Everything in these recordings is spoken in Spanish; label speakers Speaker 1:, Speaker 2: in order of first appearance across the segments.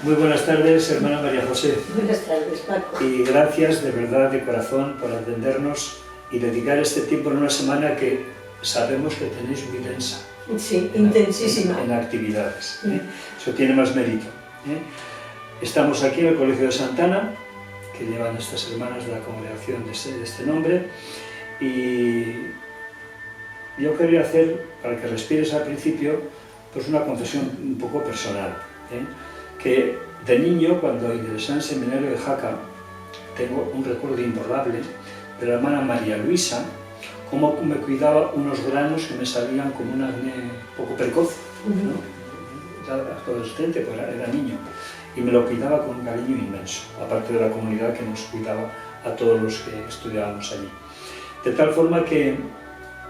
Speaker 1: Muy buenas tardes, hermana María José.
Speaker 2: Buenas tardes, Paco.
Speaker 1: Y gracias de verdad, de corazón, por atendernos y dedicar este tiempo en una semana que sabemos que tenéis muy densa.
Speaker 2: Sí, intensísima.
Speaker 1: En actividades. Eso tiene más mérito. Estamos aquí en el Colegio de Santana, que llevan estas hermanas de la congregación de este nombre, y yo quería hacer, para que respires al principio, pues una confesión un poco personal. Que de niño, cuando ingresé al seminario de Jaca, tengo un recuerdo imborrable de la hermana María Luisa, cómo me cuidaba unos granos que me salían como un acné poco precoz, ¿no? Ya adolescente, pues era niño, y me lo cuidaba con un cariño inmenso, aparte de la comunidad que nos cuidaba a todos los que estudiábamos allí. De tal forma que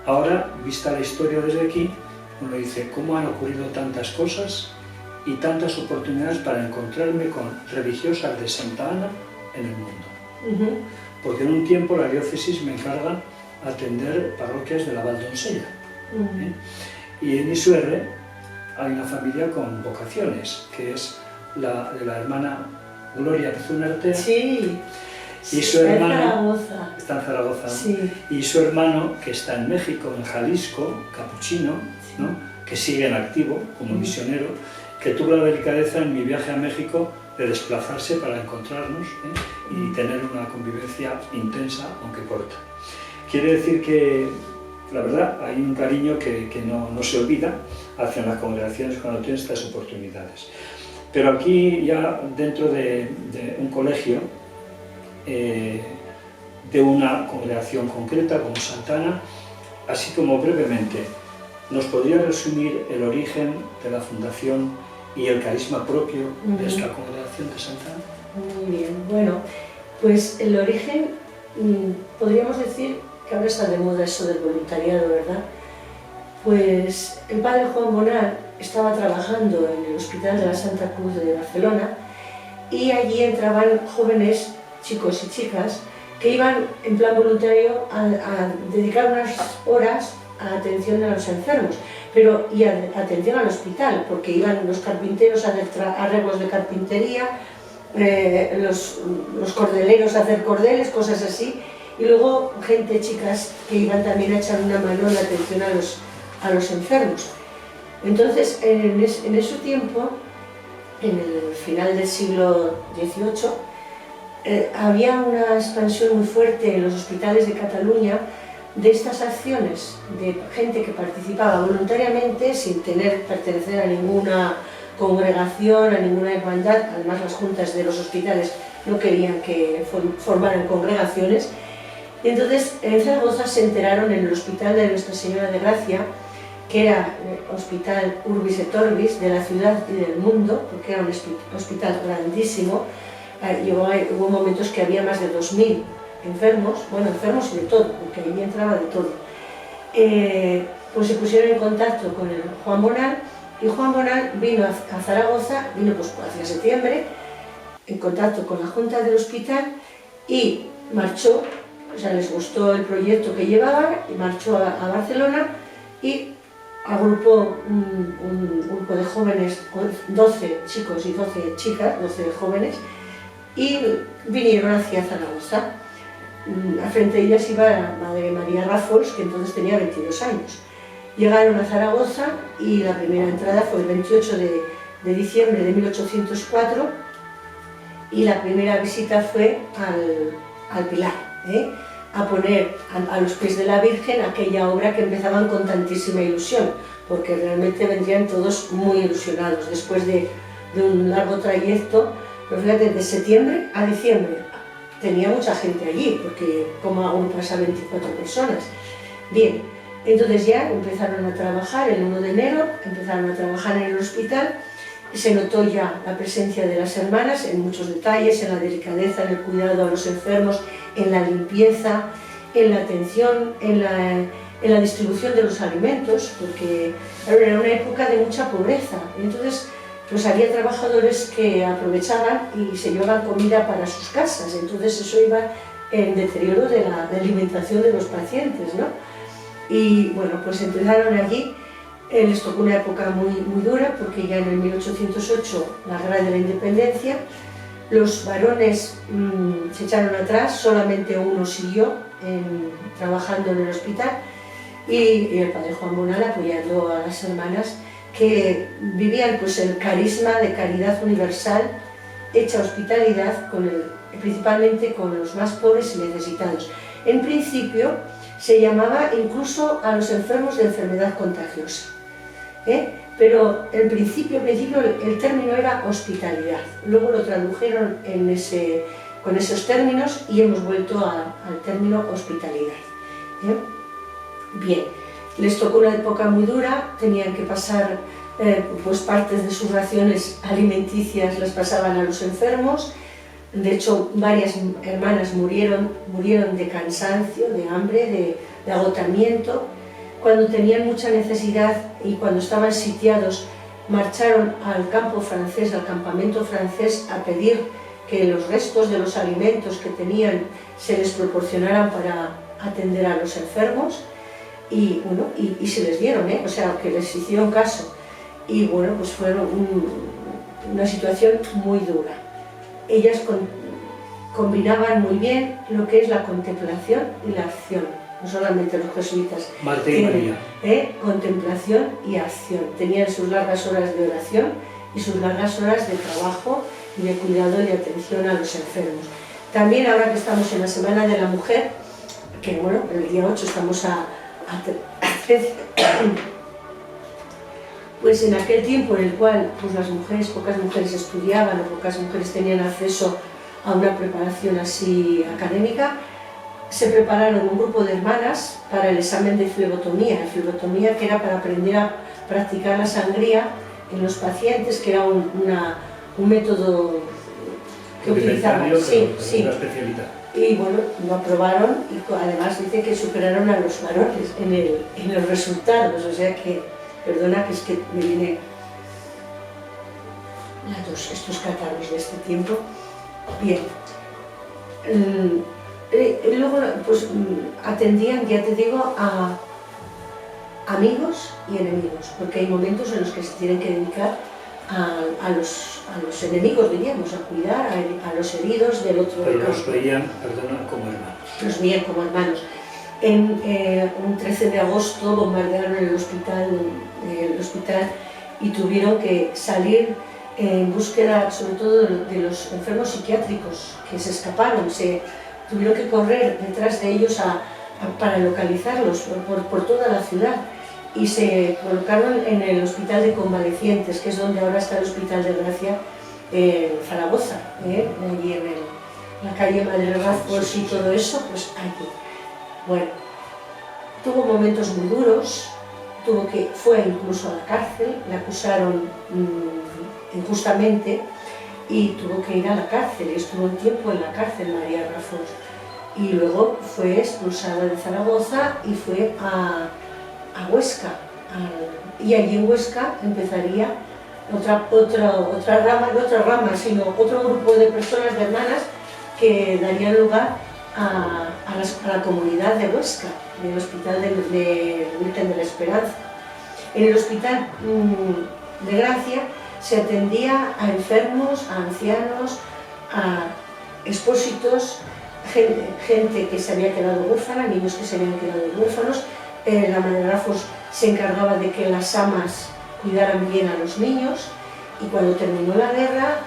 Speaker 1: ahora, vista la historia desde aquí, uno dice, ¿cómo han ocurrido tantas cosas y tantas oportunidades para encontrarme con religiosas de Santa Ana en el mundo? Porque en un tiempo la diócesis me encarga atender parroquias de la Valdonsella. Y en Isuerre hay una familia con vocaciones, que es la de la hermana Gloria Pezunarte.
Speaker 2: Sí,
Speaker 1: y su hermano,
Speaker 2: está en Zaragoza.
Speaker 1: Está en Zaragoza.
Speaker 2: Sí.
Speaker 1: Y su hermano, que está en México, en Jalisco, capuchino,
Speaker 2: Sí.
Speaker 1: ¿no? Que sigue en activo como misionero, que tuvo la delicadeza en mi viaje a México de desplazarse para encontrarnos y tener una convivencia intensa, aunque corta. Quiere decir que, la verdad, hay un cariño que no se olvida hacia las congregaciones cuando tienen estas oportunidades. Pero aquí, ya dentro de un colegio, de una congregación concreta como Santana, así como brevemente, ¿nos podría resumir el origen de la fundación y el carisma propio de esta congregación de Santana?
Speaker 2: Muy bien, bueno, pues el origen, podríamos decir que ahora está de moda eso del voluntariado, ¿verdad? Pues el padre Juan Bonal estaba trabajando en el Hospital de la Santa Cruz de Barcelona y allí entraban jóvenes, chicos y chicas, que iban en plan voluntario a dedicar unas horas a atención a los enfermos, y a atención al hospital, porque iban los carpinteros a hacer arreglos de carpintería, los cordeleros a hacer cordeles, cosas así, y luego gente, chicas, que iban también a echar una mano en la atención a los enfermos. Entonces, en ese tiempo, en el final del siglo XVIII, había una expansión muy fuerte en los hospitales de Cataluña de estas acciones de gente que participaba voluntariamente sin pertenecer a ninguna congregación, a ninguna hermandad. Además, las juntas de los hospitales no querían que formaran congregaciones. Y entonces en Zaragoza se enteraron en el Hospital de Nuestra Señora de Gracia, que era el Hospital Urbis et Orbis de la ciudad y del mundo, porque era un hospital grandísimo. Hubo momentos que había más de 2000 enfermos, bueno, enfermos de todo, porque allí entraba de todo. Pues se pusieron en contacto con el Juan Bonal, y Juan Bonal vino a Zaragoza, vino pues hacia septiembre, en contacto con la Junta del Hospital, y marchó, o sea, les gustó el proyecto que llevaban, y marchó a Barcelona, y agrupó un grupo de jóvenes, 12 chicos y 12 chicas, 12 jóvenes, y vinieron hacia Zaragoza. A frente de ellas iba la madre María Rafols, que entonces tenía 22 años. Llegaron a Zaragoza y la primera entrada fue el 28 de diciembre de 1804, y la primera visita fue al Pilar, a poner a los pies de la Virgen aquella obra que empezaban con tantísima ilusión, porque realmente vendrían todos muy ilusionados después de un largo trayecto. Pero fíjate, de septiembre a diciembre tenía mucha gente allí, porque como agrupas a 24 personas. Bien, entonces ya empezaron a trabajar, el 1 de enero empezaron a trabajar en el hospital, y se notó ya la presencia de las hermanas en muchos detalles, en la delicadeza, en el cuidado a los enfermos, en la limpieza, en la atención, en la distribución de los alimentos, porque era una época de mucha pobreza. Entonces, pues había trabajadores que aprovechaban y se llevaban comida para sus casas, entonces eso iba en deterioro de la alimentación de los pacientes, ¿no? Y bueno, pues empezaron allí Les tocó una época muy dura, porque ya en el 1808, la Guerra de la Independencia, los varones se echaron atrás, solamente uno siguió trabajando en el hospital, y el padre Juan Bonal apoyando a las hermanas que vivían pues el carisma de caridad universal, hecha hospitalidad principalmente con los más pobres y necesitados. En principio se llamaba incluso a los enfermos de enfermedad contagiosa, pero en principio el término era hospitalidad. Luego lo tradujeron con esos términos y hemos vuelto al término hospitalidad. Bien, les tocó una época muy dura, tenían que pasar pues partes de sus raciones alimenticias, las pasaban a los enfermos. De hecho, varias hermanas murieron de cansancio, de hambre, de agotamiento. Cuando tenían mucha necesidad y cuando estaban sitiados, marcharon al campo francés, al campamento francés, a pedir que los restos de los alimentos que tenían se les proporcionaran para atender a los enfermos. Y bueno, y se les dieron, o sea, que les hicieron caso. Y bueno, pues fue una situación muy dura. Ellas combinaban muy bien lo que es la contemplación y la acción. No solamente los jesuitas.
Speaker 1: Marta y María.
Speaker 2: Contemplación y acción. Tenían sus largas horas de oración y sus largas horas de trabajo y de cuidado y de atención a los enfermos. También ahora que estamos en la Semana de la Mujer, que bueno, el día 8 estamos a 13, pues en aquel tiempo en el cual pues pocas mujeres estudiaban o pocas mujeres tenían acceso a una preparación así académica, se prepararon un grupo de hermanas para el examen de flebotomía. La flebotomía, que era para aprender a practicar la sangría en los pacientes, que era un método que utilizaban. Sí. Y bueno, lo aprobaron y además dice que superaron a los varones en los resultados, o sea que, perdona que es que me vienen estos catarros de este tiempo. Bien. Luego pues atendían, ya te digo, a amigos y enemigos, porque hay momentos en los que se tienen que dedicar a los enemigos, diríamos, a cuidar a los heridos del otro.
Speaker 1: Pero los veían, perdona, como hermanos.
Speaker 2: Los veían como hermanos. Un 13 de agosto bombardearon el hospital y tuvieron que salir en búsqueda, sobre todo de los enfermos psiquiátricos que se escaparon. Tuvieron que correr detrás de ellos para localizarlos por toda la ciudad. Y se colocaron en el hospital de convalecientes, que es donde ahora está el Hospital de Gracia en Zaragoza, allí en la calle Madre Rafos y todo eso, pues allí. Bueno, tuvo momentos muy duros, fue incluso a la cárcel, le acusaron injustamente y tuvo que ir a la cárcel, estuvo un tiempo en la cárcel María Rafos. Y luego fue expulsada de Zaragoza y fue a Huesca, y allí en Huesca empezaría otra rama, sino otro grupo de personas, de hermanas, que darían lugar a la comunidad de Huesca, del Hospital de Virgen de la Esperanza. En el Hospital de Gracia se atendía a enfermos, a ancianos, a expósitos, gente que se había quedado huérfana, niños que se habían quedado huérfanos. La Madre Rafos se encargaba de que las amas cuidaran bien a los niños, y cuando terminó la guerra,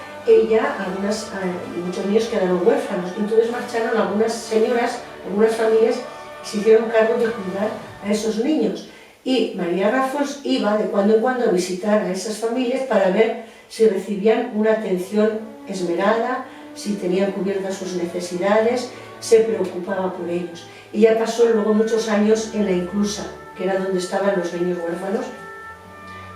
Speaker 2: muchos niños quedaron huérfanos. Entonces marcharon algunas señoras, algunas familias, se hicieron cargo de cuidar a esos niños. Y María Rafos iba de cuando en cuando a visitar a esas familias para ver si recibían una atención esmerada, si tenían cubiertas sus necesidades, se preocupaba por ellos. Y ya pasó luego muchos años en la Inclusa, que era donde estaban los niños huérfanos,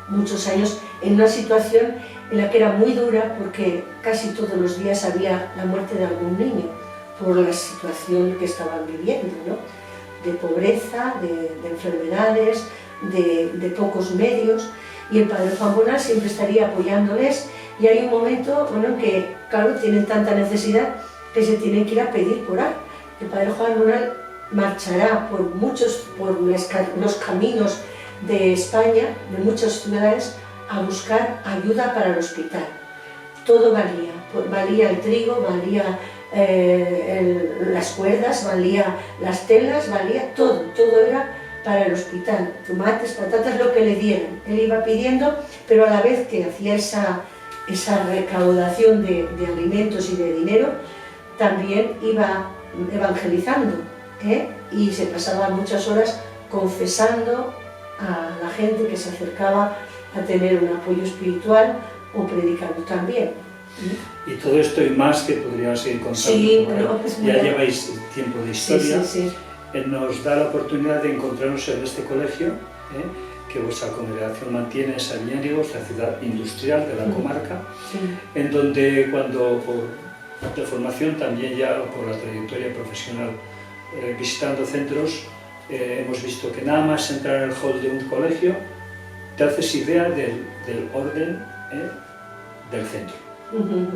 Speaker 2: muchos años en una situación en la que era muy dura, porque casi todos los días había la muerte de algún niño por la situación que estaban viviendo, ¿no? De pobreza, de enfermedades, de pocos medios, y el padre Juan Bonal siempre estaría apoyándoles. Y hay un momento en que, claro, tienen tanta necesidad que se tienen que ir a pedir por ahí. El padre Juan Bonal marchará por los caminos de España, de muchas ciudades, a buscar ayuda para el hospital. Todo valía el trigo, valía las cuerdas, valía las telas, valía todo era para el hospital, tomates, patatas, lo que le dieran. Él iba pidiendo, pero a la vez que hacía esa recaudación de alimentos y de dinero, también iba evangelizando, y se pasaba muchas horas confesando a la gente que se acercaba a tener un apoyo espiritual o predicando también.
Speaker 1: Y todo esto y más que podríamos seguir contando.
Speaker 2: Sí, bueno, pues
Speaker 1: ya lleváis tiempo de historia.
Speaker 2: Sí.
Speaker 1: Nos da la oportunidad de encontrarnos en este colegio, que vuestra congregación mantiene en Sabiñánigo, esta ciudad industrial de la comarca, en donde cuando por formación, también ya por la trayectoria profesional, visitando centros, hemos visto que nada más entrar en el hall de un colegio, te haces idea del orden del centro. ¿No?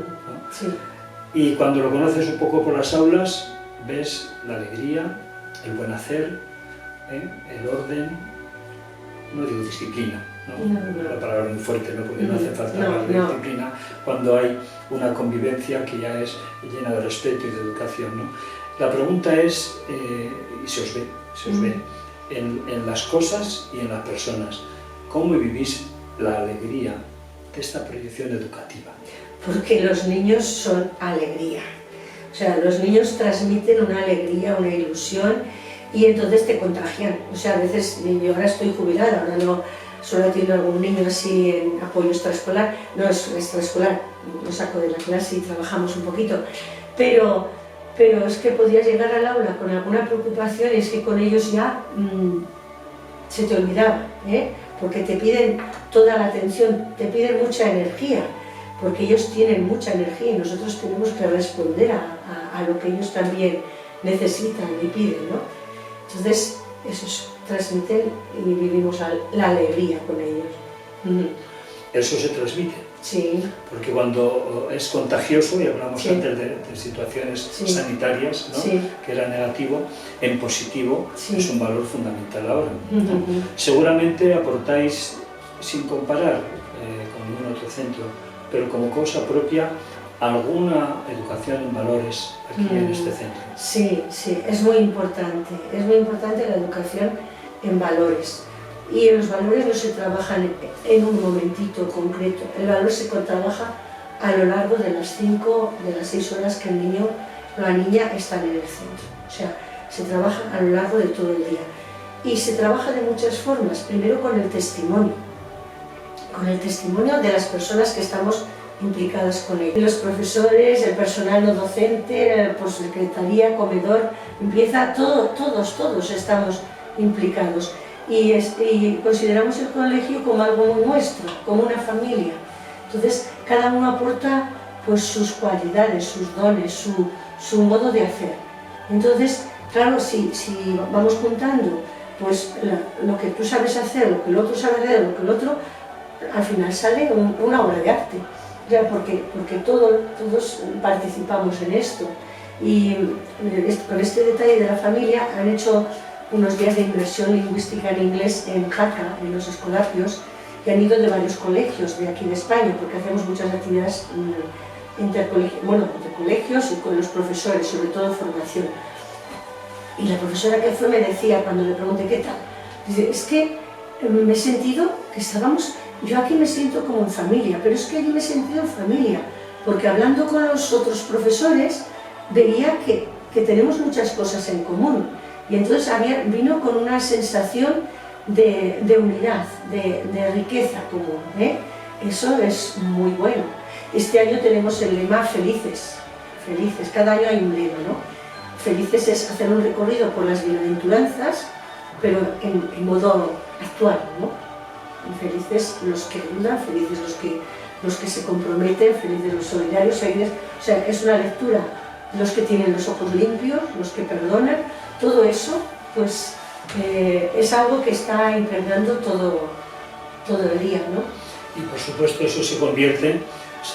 Speaker 2: Sí.
Speaker 1: Y cuando lo conoces un poco por las aulas, ves la alegría, el buen hacer, el orden, no digo disciplina, ¿no? La palabra es muy fuerte, ¿no? Porque no hace falta hablar de disciplina cuando hay una convivencia que ya es llena de respeto y de educación, ¿no? La pregunta es, y se os ve en las cosas y en las personas, ¿cómo vivís la alegría de esta proyección educativa?
Speaker 2: Porque los niños son alegría. O sea, los niños transmiten una alegría, una ilusión, y entonces te contagian. O sea, a veces, yo ahora estoy jubilada, ahora no solo atiendo a algún niño así en apoyo extraescolar, no es extraescolar, lo saco de la clase y trabajamos un poquito, pero es que podías llegar al aula con alguna preocupación y es que con ellos ya se te olvidaba, porque te piden toda la atención, te piden mucha energía, porque ellos tienen mucha energía y nosotros tenemos que responder a lo que ellos también necesitan y piden, ¿no? Entonces, eso transmiten y vivimos la alegría con ellos.
Speaker 1: Eso se transmite.
Speaker 2: Sí.
Speaker 1: Porque cuando es contagioso, y hablamos antes de situaciones sanitarias, ¿no? Que era negativo, en positivo es un valor fundamental ahora. Seguramente aportáis, sin comparar con ningún otro centro, pero como cosa propia, alguna educación en valores aquí en este centro. Sí,
Speaker 2: es muy importante la educación en valores. Y los valores no se trabajan en un momentito concreto, el valor se trabaja a lo largo de las 6 horas que el niño o la niña están en el centro. O sea, se trabaja a lo largo de todo el día. Y se trabaja de muchas formas, primero con el testimonio de las personas que estamos implicadas con ellos. Los profesores, el personal no docente, por secretaría, comedor, todos estamos implicados. Y consideramos el colegio como algo nuestro, como una familia. Entonces, cada uno aporta pues, sus cualidades, sus dones, su modo de hacer. Entonces, claro, si vamos juntando pues, lo que tú sabes hacer, lo que el otro sabe hacer, lo que el otro, al final sale una obra de arte. Ya, porque todos participamos en esto. Y con este detalle de la familia han hecho unos días de inmersión lingüística en inglés en Jaca, en los escolapios, y han ido de varios colegios de aquí de España, porque hacemos muchas actividades entre colegios y con los profesores, sobre todo formación. Y la profesora que fue me decía, cuando le pregunté qué tal, dice, es que me he sentido que estábamos, yo aquí me siento como en familia, pero es que allí me he sentido en familia, porque hablando con los otros profesores veía que tenemos muchas cosas en común. Y entonces vino con una sensación de unidad, de riqueza común. Eso es muy bueno. Este año tenemos el lema Felices. Cada año hay un lema, ¿no? Felices es hacer un recorrido por las bienaventuranzas, pero en modo actual, ¿no? Felices los que ayudan, felices los que se comprometen, felices los solidarios, felices. O sea, es una lectura. Los que tienen los ojos limpios, los que perdonan, todo eso pues, es algo que está impregnando todo el día, ¿no?
Speaker 1: Y por supuesto eso se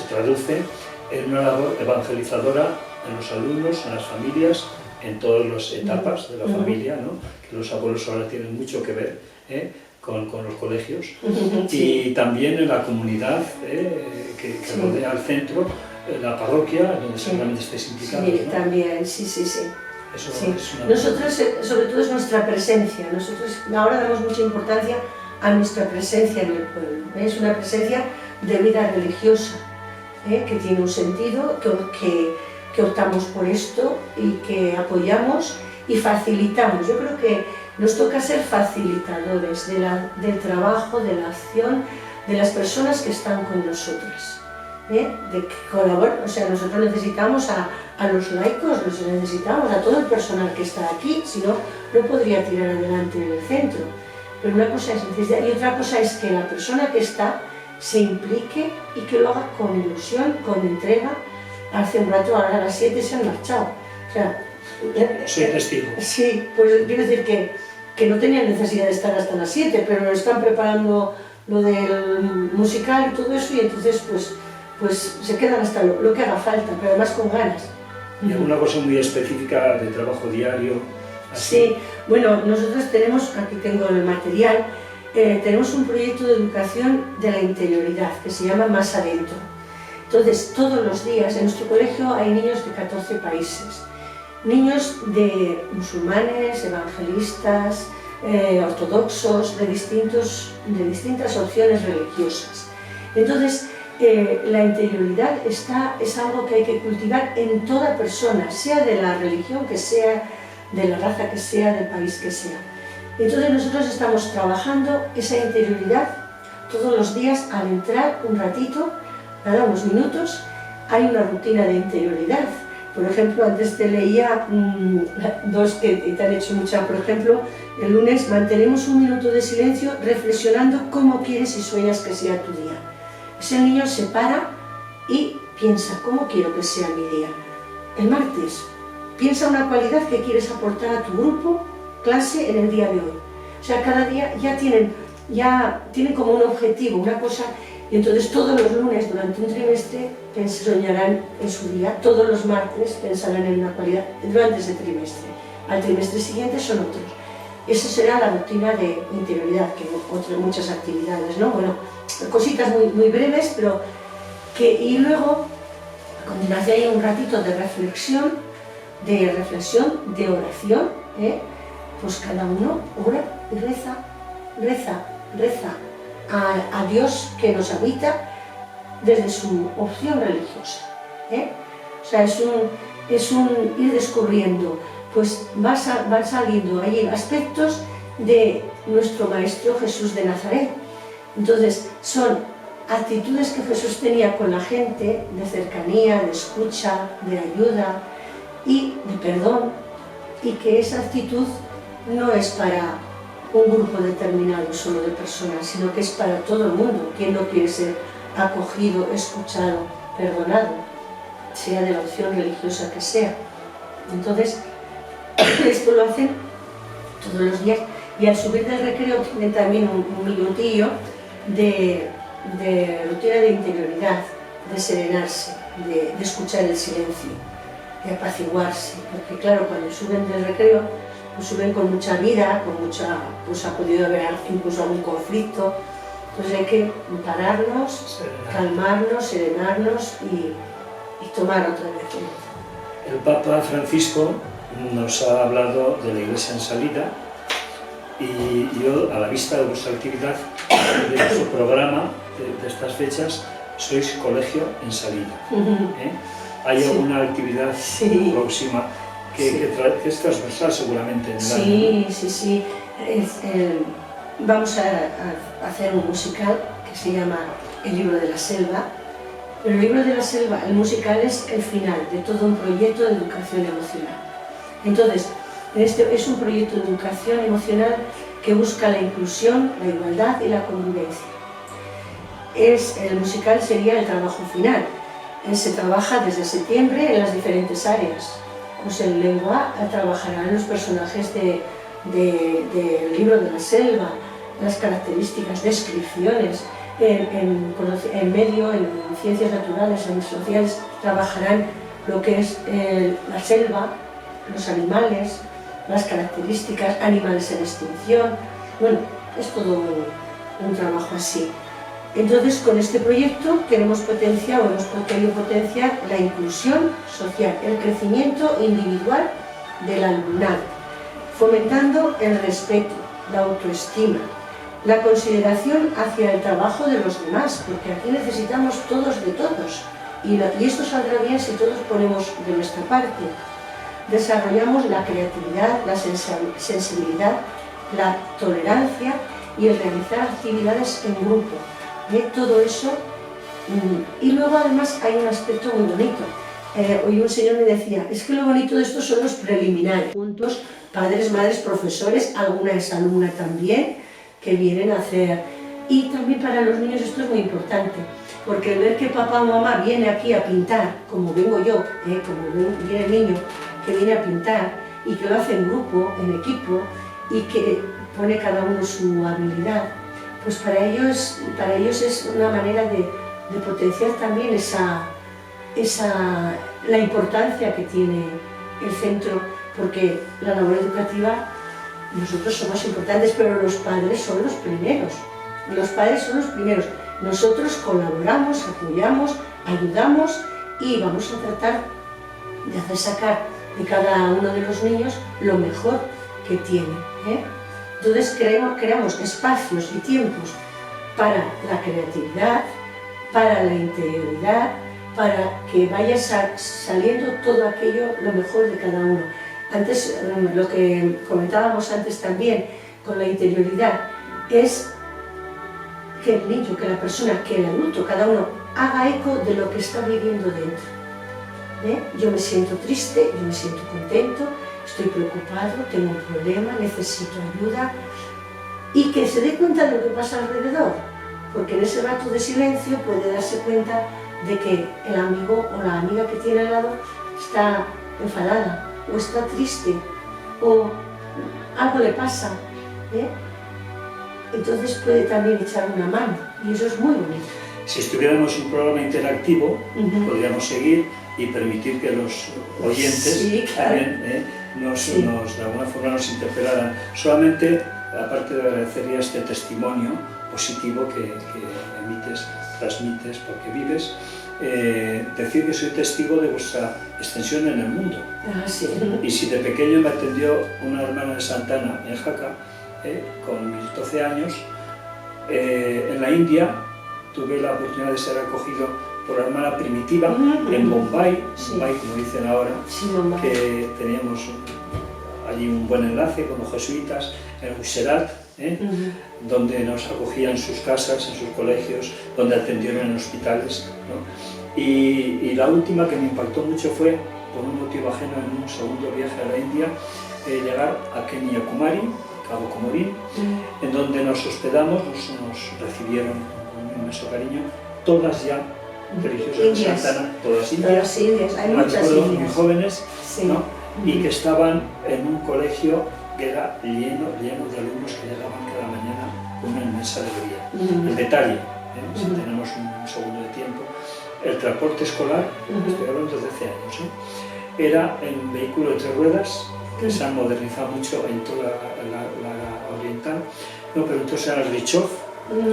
Speaker 1: traduce en una labor evangelizadora en los alumnos, en las familias, en todas las etapas de la familia, ¿no? Que los abuelos ahora tienen mucho que ver, con los colegios
Speaker 2: Sí.
Speaker 1: y también en la comunidad que
Speaker 2: Sí.
Speaker 1: rodea al centro, la parroquia, donde
Speaker 2: Sí.
Speaker 1: seguramente estáis implicados,
Speaker 2: Sí,
Speaker 1: ¿no?
Speaker 2: también, sí.
Speaker 1: Eso
Speaker 2: Sí.
Speaker 1: es una...
Speaker 2: Nosotros, sobre todo, es nuestra presencia. Nosotros ahora damos mucha importancia a nuestra presencia en el pueblo. Es una presencia de vida religiosa, que tiene un sentido, que optamos por esto y que apoyamos y facilitamos. Yo creo que nos toca ser facilitadores del trabajo, de la acción, de las personas que están con nosotras. De que colaboren. O sea, nosotros necesitamos a los laicos, los necesitamos a todo el personal que está aquí, si no, no podría tirar adelante el centro. Pero una cosa es necesidad y otra cosa es que la persona que está se implique y que lo haga con ilusión, con entrega. Hace un rato, ahora a las 7 se han marchado. O sea,
Speaker 1: Soy testigo.
Speaker 2: sí, pues quiero decir que no tenían necesidad de estar hasta las 7, pero están preparando lo del musical y todo eso, y entonces pues se quedan hasta lo que haga falta, pero además con ganas.
Speaker 1: ¿Y alguna cosa muy específica de trabajo diario? Así?
Speaker 2: Sí, bueno, nosotros tenemos, aquí tengo el material, tenemos un proyecto de educación de la interioridad que se llama Más Adentro. Entonces, todos los días en nuestro colegio hay niños de 14 países, niños de musulmanes, evangelistas, ortodoxos, de distintas opciones religiosas. Entonces, la interioridad es algo que hay que cultivar en toda persona, sea de la religión que sea, de la raza que sea, del país que sea. Entonces nosotros estamos trabajando esa interioridad todos los días al entrar un ratito, nada, unos minutos, hay una rutina de interioridad. Por ejemplo, antes te leía dos que te han hecho mucha, por ejemplo, el lunes mantenemos un minuto de silencio reflexionando cómo quieres y sueñas que sea tu día. Ese niño se para y piensa, ¿cómo quiero que sea mi día? El martes, piensa una cualidad que quieres aportar a tu grupo, clase, en el día de hoy. O sea, cada día ya tienen como un objetivo, una cosa, y entonces todos los lunes durante un trimestre soñarán en su día, todos los martes pensarán en una cualidad durante ese trimestre. Al trimestre siguiente son otros. Esa será la rutina de interioridad, que otras muchas actividades, ¿no? Bueno, cositas muy breves, pero y luego, a continuación hay un ratito de reflexión, de oración, pues cada uno ora y reza a Dios que nos habita desde su opción religiosa. O sea, es un ir descubriendo, pues van saliendo ahí aspectos de nuestro Maestro Jesús de Nazaret. Entonces, son actitudes que Jesús tenía con la gente, de cercanía, de escucha, de ayuda y de perdón, y que esa actitud no es para un grupo determinado solo de personas, sino que es para todo el mundo. ¿Quién no quiere ser acogido, escuchado, perdonado, sea de la opción religiosa que sea? Entonces, esto lo hacen todos los días, y al subir del recreo tienen también un minutillo de rutina de interioridad, de serenarse, de escuchar el silencio, de apaciguarse, porque claro, cuando suben del recreo, pues suben con mucha vida, pues ha podido haber incluso algún conflicto, entonces hay que pararnos, calmarnos, serenarnos y tomar otra vez.
Speaker 1: El Papa Francisco nos ha hablado de la Iglesia en salida, y yo, a la vista de vuestra actividad, de vuestro programa de estas fechas, sois colegio en salida. ¿Hay alguna actividad próxima que es transversal seguramente en el año?
Speaker 2: Sí. Vamos a hacer un musical que se llama El libro de la selva. Pero el libro de la selva, el musical, es el final de todo un proyecto de educación emocional. Entonces, es un proyecto de educación emocional que busca la inclusión, la igualdad y la convivencia. El musical sería el trabajo final. Se trabaja desde septiembre en las diferentes áreas. Pues en lengua trabajarán los personajes del libro de la selva, las características, descripciones. En medio, en ciencias naturales, en sociales, trabajarán lo que es la selva, los animales, las características, animales en extinción. Bueno, es todo un trabajo así. Entonces, con este proyecto hemos querido potenciar la inclusión social, el crecimiento individual del alumnado, fomentando el respeto, la autoestima, la consideración hacia el trabajo de los demás, porque aquí necesitamos todos de todos, y esto saldrá bien si todos ponemos de nuestra parte. Desarrollamos la creatividad, la sensibilidad, la tolerancia y el realizar actividades en grupo. Todo eso, y luego además hay un aspecto muy bonito. Hoy un señor me decía, es que lo bonito de esto son los preliminares, juntos, padres, madres, profesores, alguna exalumna también, que vienen a hacer. Y también para los niños esto es muy importante, porque el ver que papá o mamá viene aquí a pintar, como vengo yo, como viene el niño, que viene a pintar, y que lo hace en grupo, en equipo, y que pone cada uno su habilidad, pues para ellos es una manera de potenciar también la importancia que tiene el centro, porque la labor educativa, nosotros somos importantes, pero los padres son los primeros. Los padres son los primeros. Nosotros colaboramos, apoyamos, ayudamos y vamos a tratar de hacer sacar de cada uno de los niños lo mejor que tiene. Entonces creamos espacios y tiempos para la creatividad, para la interioridad, para que vaya saliendo todo aquello, lo mejor de cada uno. Antes, lo que comentábamos antes también, con la interioridad, es que el niño, que la persona, que el adulto, cada uno, haga eco de lo que está viviendo dentro. Yo me siento triste, yo me siento contento, estoy preocupado, tengo un problema, necesito ayuda, y que se dé cuenta de lo que pasa alrededor, porque en ese rato de silencio puede darse cuenta de que el amigo o la amiga que tiene al lado está enfadada, o está triste, o algo le pasa. Entonces puede también echar una mano, y eso es muy bonito.
Speaker 1: Si estuviéramos un programa interactivo, podríamos seguir y permitir que los oyentes también de alguna forma nos interpelaran. Solamente, aparte de agradecer este testimonio positivo que emites, transmites, porque vives, decir que soy testigo de vuestra extensión en el mundo.
Speaker 2: Sí.
Speaker 1: Y si de pequeño me atendió una hermana de Santana en Jaca, con mis 12 años, en la India tuve la oportunidad de ser acogido por la hermana primitiva en Bombay, como dicen ahora, que teníamos allí un buen enlace con los jesuitas, en Gujarat, donde nos acogían en sus casas, en sus colegios, donde atendieron en hospitales, ¿no? Y la última que me impactó mucho fue, por un motivo ajeno, en un segundo viaje a la India, llegar a Kanyakumari, Cabo Comorín, en donde nos hospedamos, nos recibieron con un inmenso cariño, todas ya religiosas de Santana, todas indias,
Speaker 2: hay muchas indias,
Speaker 1: muy jóvenes, ¿no? Y que estaban en un colegio que era lleno de alumnos que llegaban cada mañana con una inmensa alegría. El detalle, si tenemos un segundo de tiempo, el transporte escolar, estoy hablando de 13 años, era en vehículo de 3 ruedas, que se han modernizado mucho en toda la oriental, no, pero entonces eran rickshaws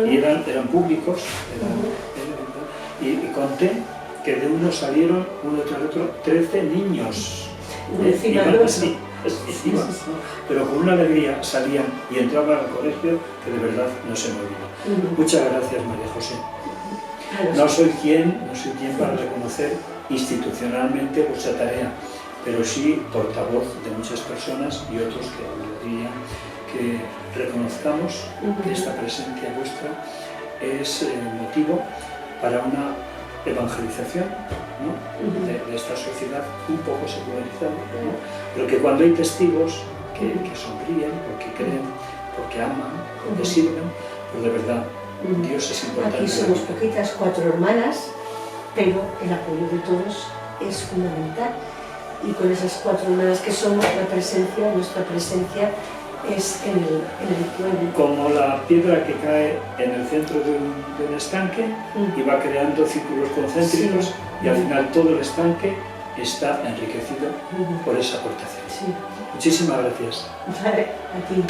Speaker 1: y eran públicos, y conté que de uno salieron, uno tras otro, 13 niños. Pero con una alegría salían y entraban al colegio que de verdad no se me olvidó. Muchas gracias, María José. No soy quien para reconocer institucionalmente vuestra tarea, pero sí portavoz de muchas personas y otros que me dirían que reconozcamos que esta presencia vuestra es motivo para una evangelización, ¿no? de esta sociedad un poco secularizada, ¿no? Pero que cuando hay testigos que sonríen, porque creen, porque aman, porque sirven, pues de verdad Dios es importante.
Speaker 2: Aquí somos poquitas, 4 hermanas, pero el apoyo de todos es fundamental. Y con esas 4 hermanas que somos, nuestra presencia es en el pueblo.
Speaker 1: Como la piedra que cae en el centro de un estanque y va creando círculos concéntricos y al final todo el estanque está enriquecido por esa aportación. Muchísimas gracias.
Speaker 2: Vale, a ti.